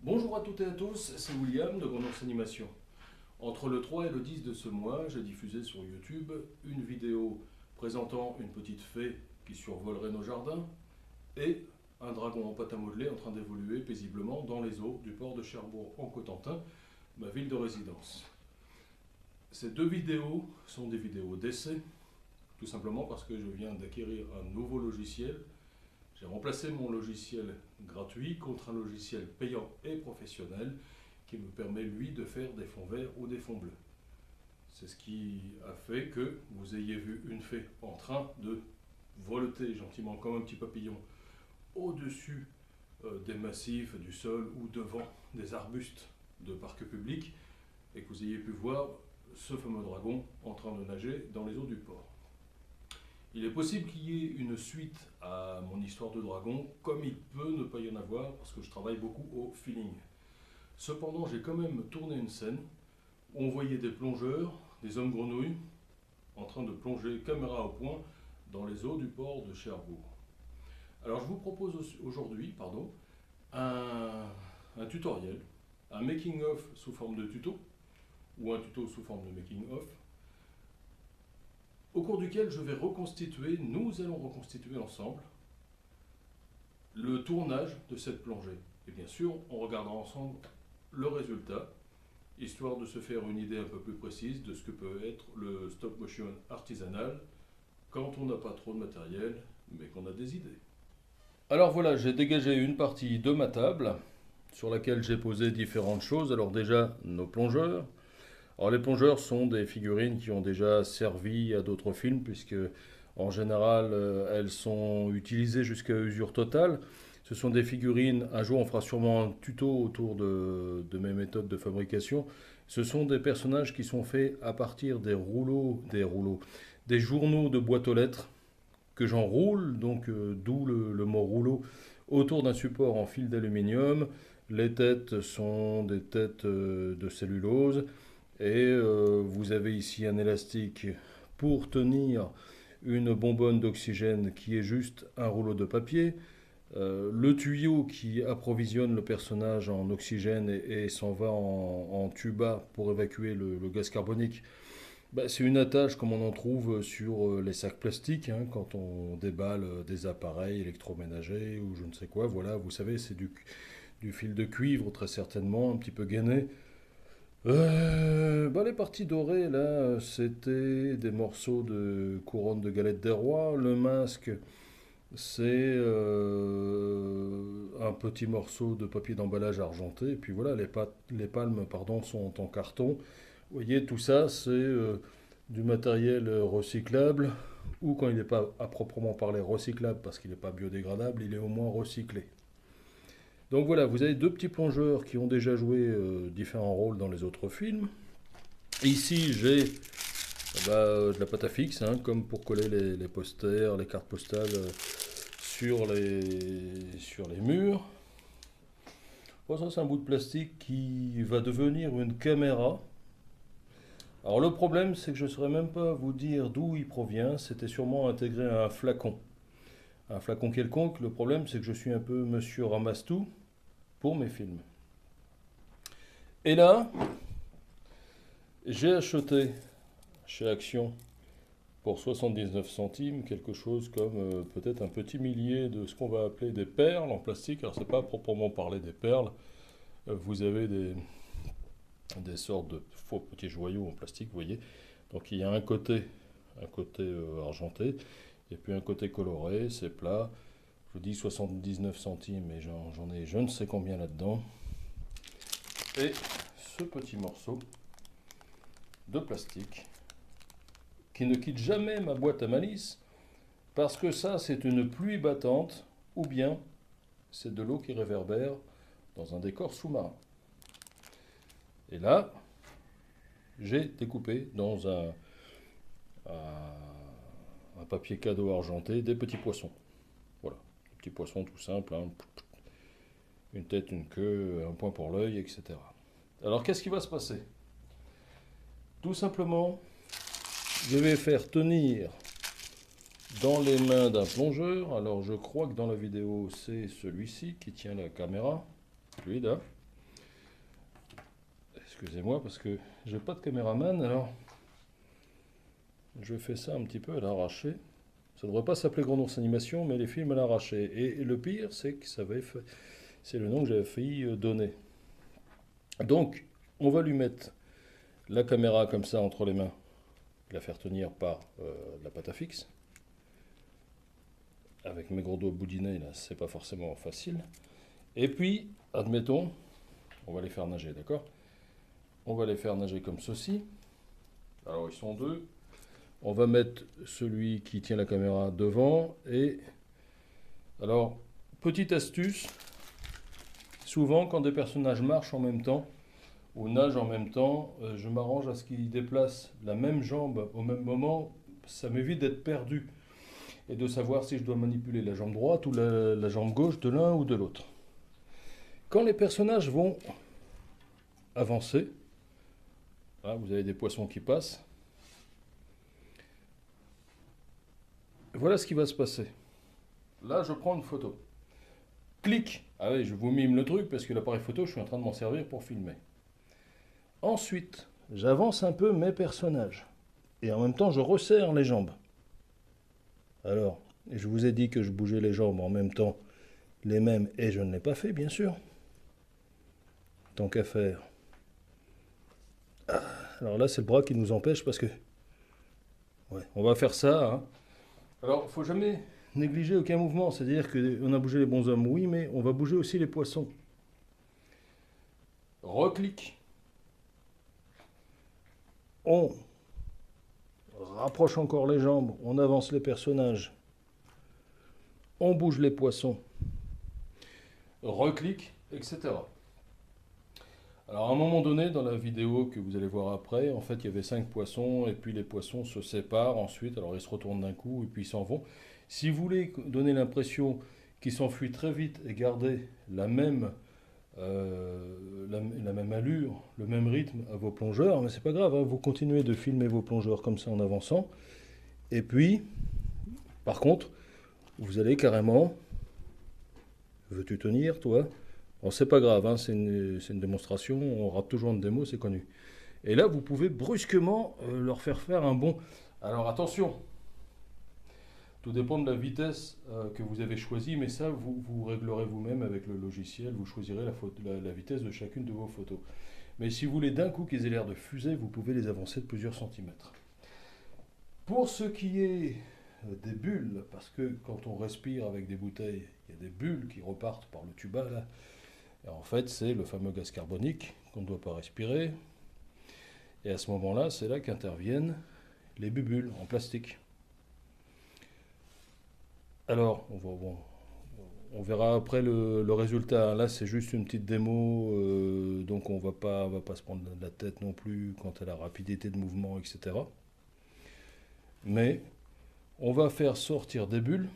Bonjour à toutes et à tous, c'est William de Grenox Animation. Entre le 3 et le 10 de ce mois, j'ai diffusé sur YouTube une vidéo présentant une petite fée qui survolerait nos jardins et un dragon en pâte à modeler en train d'évoluer paisiblement dans les eaux du port de Cherbourg en Cotentin, ma ville de résidence. Ces deux vidéos sont des vidéos d'essai, tout simplement parce que je viens d'acquérir un nouveau logiciel. J'ai remplacé mon logiciel gratuit contre un logiciel payant et professionnel qui me permet, lui, de faire des fonds verts ou des fonds bleus. C'est ce qui a fait que vous ayez vu une fée en train de voleter gentiment comme un petit papillon au-dessus des massifs, du sol ou devant des arbustes de parc public et que vous ayez pu voir ce fameux dragon en train de nager dans les eaux du port. Il est possible qu'il y ait une suite à mon histoire de dragon, comme il peut ne pas y en avoir, parce que je travaille beaucoup au feeling. Cependant, j'ai quand même tourné une scène où on voyait des plongeurs, des hommes grenouilles, en train de plonger caméra au point dans les eaux du port de Cherbourg. Alors je vous propose aujourd'hui un tutoriel, un making-of sous forme de tuto, ou un tuto sous forme de making-of, au cours duquel nous allons reconstituer ensemble le tournage de cette plongée. Et bien sûr, on regardera ensemble le résultat, histoire de se faire une idée un peu plus précise de ce que peut être le stop motion artisanal quand on n'a pas trop de matériel, mais qu'on a des idées. Alors voilà, j'ai dégagé une partie de ma table sur laquelle j'ai posé différentes choses. Alors déjà, nos plongeurs. Alors les plongeurs sont des figurines qui ont déjà servi à d'autres films, puisque en général elles sont utilisées jusqu'à usure totale. Ce sont des figurines, un jour on fera sûrement un tuto autour de mes méthodes de fabrication. Ce sont des personnages qui sont faits à partir des journaux de boîte aux lettres que j'enroule, donc d'où le mot rouleau, autour d'un support en fil d'aluminium. Les têtes sont des têtes de cellulose. Et vous avez ici un élastique pour tenir une bonbonne d'oxygène qui est juste un rouleau de papier. Le tuyau qui approvisionne le personnage en oxygène et s'en va en tuba pour évacuer le gaz carbonique. Bah, c'est une attache comme on en trouve sur les sacs plastiques, hein, quand on déballe des appareils électroménagers ou je ne sais quoi. Voilà, vous savez, c'est du fil de cuivre très certainement, un petit peu gainé. Bah, les parties dorées, là, c'était des morceaux de couronne de galette des rois. Le masque, c'est un petit morceau de papier d'emballage argenté. Et puis voilà, les palmes pardon, sont en carton. Vous voyez, tout ça, c'est du matériel recyclable, ou quand il n'est pas à proprement parler recyclable, parce qu'il n'est pas biodégradable, il est au moins recyclé. Donc voilà, vous avez deux petits plongeurs qui ont déjà joué différents rôles dans les autres films. Ici, j'ai de la pâte à fixe, hein, comme pour coller les posters, les cartes postales sur les murs. Bon, ça, c'est un bout de plastique qui va devenir une caméra. Alors le problème, c'est que je ne saurais même pas vous dire d'où il provient. C'était sûrement intégré à un flacon. Un flacon quelconque. Le problème, c'est que je suis un peu monsieur ramasse-tout pour mes films. Et là, j'ai acheté chez Action pour 79 centimes quelque chose comme peut-être un petit millier de ce qu'on va appeler des perles en plastique. Alors c'est pas proprement parler des perles. Vous avez des sortes de faux petits joyaux en plastique, vous voyez. Donc il y a un côté argenté et puis un côté coloré, c'est plat. Je vous dis 79 centimes, mais j'en ai je ne sais combien là-dedans. Et ce petit morceau de plastique qui ne quitte jamais ma boîte à malice, parce que ça, c'est une pluie battante, ou bien c'est de l'eau qui réverbère dans un décor sous-marin. Et là, j'ai découpé dans un papier cadeau argenté des petits poissons. Voilà, des petits poissons tout simples, hein. Une tête, une queue, un point pour l'œil, etc. Alors qu'est-ce qui va se passer? Tout simplement, je vais faire tenir dans les mains d'un plongeur. Alors je crois que dans la vidéo, c'est celui-ci qui tient la caméra, lui là. excusez-moi parce que j'ai pas de caméraman, alors je fais ça un petit peu à l'arraché. Ça ne devrait pas s'appeler Grand Ours Animation, mais les films à l'arraché. Et le pire, c'est que c'est le nom que j'avais failli donner. Donc, on va lui mettre la caméra comme ça entre les mains, la faire tenir par la pâte à fixe. Avec mes gros doigts boudinés, là, c'est pas forcément facile. Et puis, admettons, on va les faire nager, d'accord? On va les faire nager comme ceci. Alors, ils sont deux. On va mettre celui qui tient la caméra devant. Et alors, petite astuce, souvent quand des personnages marchent en même temps ou nagent en même temps, je m'arrange à ce qu'ils déplacent la même jambe au même moment. Ça m'évite d'être perdu et de savoir si je dois manipuler la jambe droite ou la jambe gauche de l'un ou de l'autre. Quand les personnages vont avancer, là, vous avez des poissons qui passent. Voilà ce qui va se passer. Là, je prends une photo. Clic. Ah oui, je vous mime le truc parce que l'appareil photo, je suis en train de m'en servir pour filmer. Ensuite, j'avance un peu mes personnages. Et en même temps, je resserre les jambes. Alors, je vous ai dit que je bougeais les jambes en même temps, les mêmes, et je ne l'ai pas fait, bien sûr. Tant qu'à faire. Alors là, c'est le bras qui nous empêche parce que... Ouais, on va faire ça, hein. Alors, il ne faut jamais négliger aucun mouvement. C'est-à-dire qu'on a bougé les bonshommes, oui, mais on va bouger aussi les poissons. Reclic. On rapproche encore les jambes, on avance les personnages. On bouge les poissons. Reclic, etc. Alors à un moment donné, dans la vidéo que vous allez voir après, en fait il y avait 5 poissons, et puis les poissons se séparent ensuite, alors ils se retournent d'un coup, et puis ils s'en vont. Si vous voulez donner l'impression qu'ils s'enfuient très vite et garder la même allure, le même rythme à vos plongeurs, mais c'est pas grave, hein, vous continuez de filmer vos plongeurs comme ça en avançant, et puis, par contre, vous allez carrément... Veux-tu tenir, toi? Bon, c'est pas grave, hein, c'est une démonstration, on rappe toujours une démo, c'est connu. Et là, vous pouvez brusquement leur faire un bond. Alors attention, tout dépend de la vitesse que vous avez choisie, mais ça, vous réglerez vous-même avec le logiciel, vous choisirez la vitesse de chacune de vos photos. Mais si vous voulez d'un coup qu'ils aient l'air de fusée, vous pouvez les avancer de plusieurs centimètres. Pour ce qui est des bulles, parce que quand on respire avec des bouteilles, il y a des bulles qui repartent par le tuba là. Et en fait, c'est le fameux gaz carbonique qu'on ne doit pas respirer. Et à ce moment-là, c'est là qu'interviennent les bulles en plastique. Alors, on verra après le résultat. Là, c'est juste une petite démo, donc on va pas se prendre la tête non plus quant à la rapidité de mouvement, etc. Mais on va faire sortir des bulles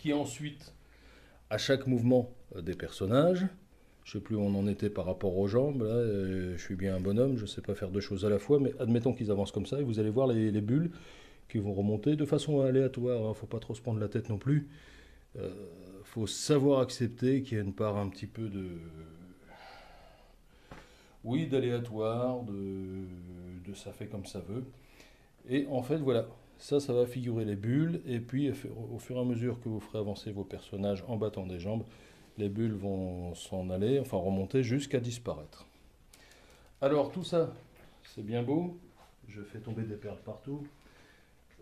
qui ensuite, à chaque mouvement des personnages, je ne sais plus où on en était par rapport aux jambes, là, je suis bien un bonhomme, je ne sais pas faire deux choses à la fois, mais admettons qu'ils avancent comme ça, et vous allez voir les bulles qui vont remonter de façon aléatoire, il ne faut pas trop se prendre la tête non plus. Faut savoir accepter qu'il y a une part un petit peu de... Oui, d'aléatoire, de ça fait comme ça veut. Et en fait, voilà, ça va figurer les bulles, et puis au fur et à mesure que vous ferez avancer vos personnages en battant des jambes, les bulles vont s'en aller, enfin remonter jusqu'à disparaître. Alors tout ça, c'est bien beau, je fais tomber des perles partout.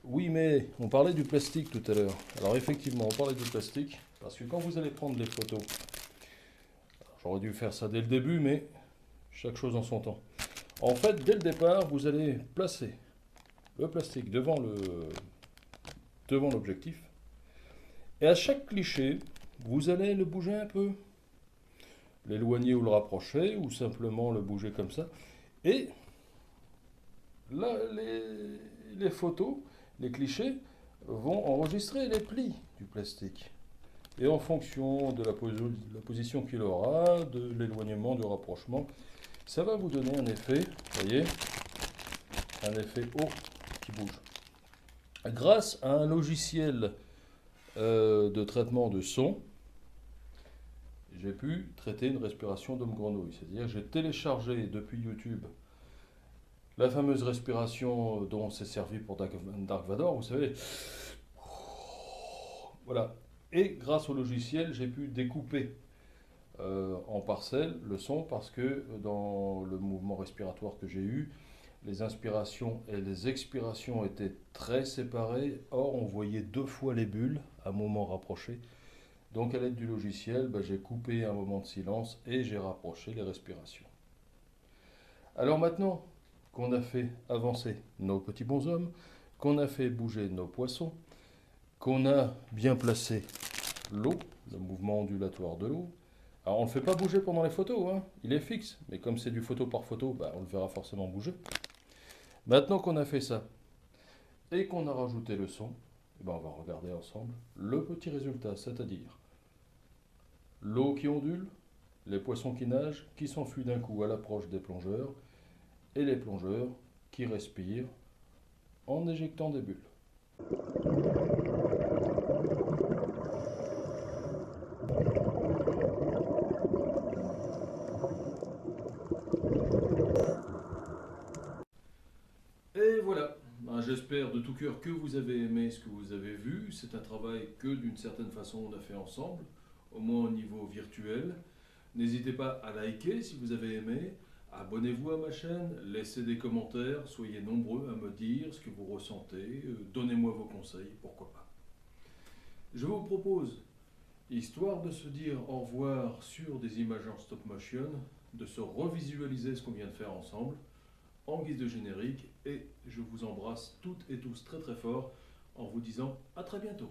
Oui, mais on parlait du plastique tout à l'heure. Alors effectivement, on parlait du plastique, parce que quand vous allez prendre les photos, j'aurais dû faire ça dès le début, mais chaque chose en son temps. En fait, dès le départ, vous allez placer le plastique devant l'objectif, et à chaque cliché, vous allez le bouger un peu, l'éloigner ou le rapprocher, ou simplement le bouger comme ça, et là, les photos, les clichés, vont enregistrer les plis du plastique. Et en fonction de la position qu'il aura, de l'éloignement, du rapprochement, ça va vous donner un effet, vous voyez, un effet haut qui bouge. Grâce à un logiciel de traitement de son, j'ai pu traiter une respiration d'homme-grenouille. C'est-à-dire que j'ai téléchargé depuis YouTube la fameuse respiration dont on s'est servi pour Dark Vador, vous savez. Voilà. Et grâce au logiciel, j'ai pu découper en parcelles le son parce que dans le mouvement respiratoire que j'ai eu, les inspirations et les expirations étaient très séparées. Or, on voyait deux fois les bulles à moments rapprochés. Donc, à l'aide du logiciel, j'ai coupé un moment de silence et j'ai rapproché les respirations. Alors maintenant qu'on a fait avancer nos petits bonshommes, qu'on a fait bouger nos poissons, qu'on a bien placé l'eau, le mouvement ondulatoire de l'eau. Alors on ne le fait pas bouger pendant les photos, hein. Il est fixe, mais comme c'est du photo par photo, on le verra forcément bouger. Maintenant qu'on a fait ça, et qu'on a rajouté le son, on va regarder ensemble le petit résultat, c'est-à-dire l'eau qui ondule, les poissons qui nagent, qui s'enfuient d'un coup à l'approche des plongeurs, et les plongeurs qui respirent en éjectant des bulles. Et voilà, j'espère de tout cœur que vous avez aimé ce que vous avez vu. C'est un travail que d'une certaine façon on a fait ensemble, au moins au niveau virtuel. N'hésitez pas à liker si vous avez aimé, abonnez-vous à ma chaîne, laissez des commentaires, soyez nombreux à me dire ce que vous ressentez, donnez-moi vos conseils, pourquoi pas. Je vous propose, histoire de se dire au revoir sur des images en stop motion, de se revisualiser ce qu'on vient de faire ensemble, en guise de générique, et je vous embrasse toutes et tous très très fort en vous disant à très bientôt.